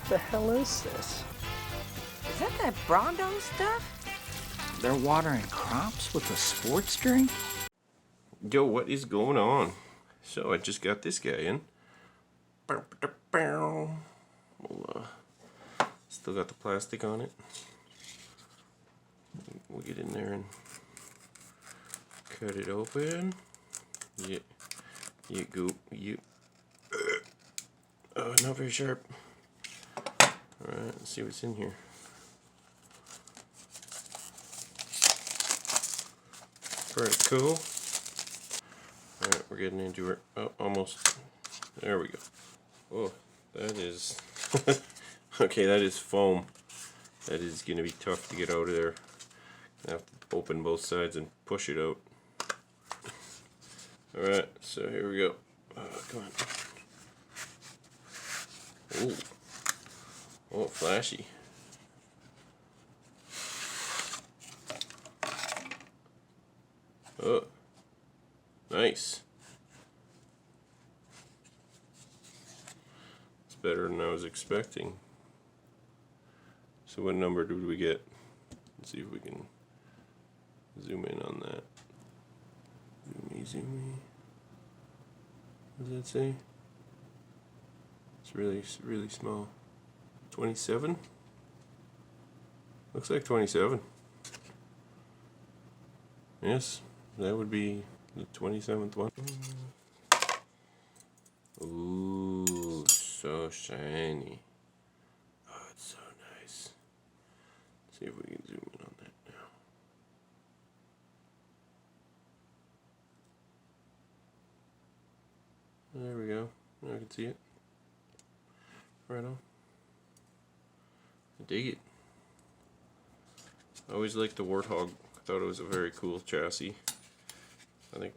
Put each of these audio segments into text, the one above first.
the hell is this? Is that Brondo stuff? They're watering crops with a sports drink? Yo, what is going on? So I just got this guy in. We'll, still got the plastic on it. We'll get in there and cut it open. Yeah, you go. You. Oh, not very sharp. All right, let's see what's in here. Pretty cool. Alright, we're getting into it. Oh, almost. There we go. Oh, that is... okay, that is foam. That is going to be tough to get out of there. I have to open both sides and push it out. Alright, so here we go. Come on. Ooh. Oh, flashy. Oh. Nice. It's better than I was expecting. So what number do we get? Let's see if we can zoom in on that. Zoom me. What does that say? It's really small. 27? Looks like 27. Yes, that would be the 27th one. Ooh, so shiny. Oh, it's so nice. Let's see if we can zoom in on that now. There we go. Now I can see it. Right on. I dig it. I always liked the Warthog. I thought it was a very cool chassis. I think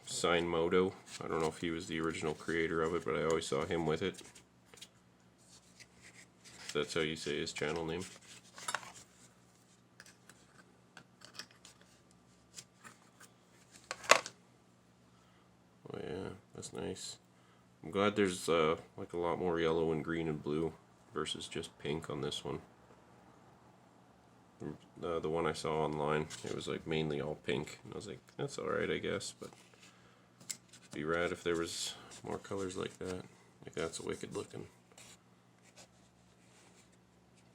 Sign Moto. I don't know if he was the original creator of it, but I always saw him with it. That's how you say his channel name. Oh yeah, that's nice. I'm glad there's like a lot more yellow and green and blue versus just pink on this one. The one I saw online, it was like mainly all pink, and I was like, that's alright I guess, but it'd be rad if there was more colors like that. Like, that's wicked looking.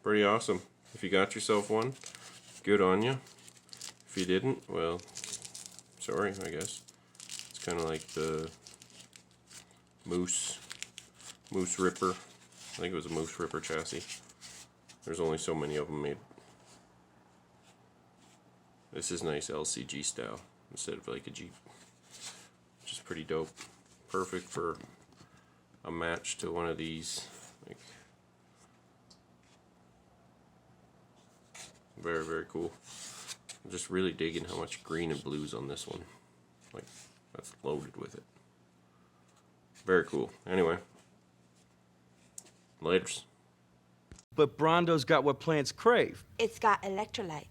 Pretty awesome. If you got yourself one, good on you. If you didn't, well, sorry, I guess. It's kind of like the Moose Ripper. I think it was a Moose Ripper chassis. There's only so many of them made. This is nice LCG style instead of like a Jeep, which is pretty dope. Perfect for a match to one of these. Like, very, very cool. I'm just really digging how much green and blues on this one. Like, that's loaded with it. Very cool. Anyway, laters. But Brondo's got what plants crave. It's got electrolytes.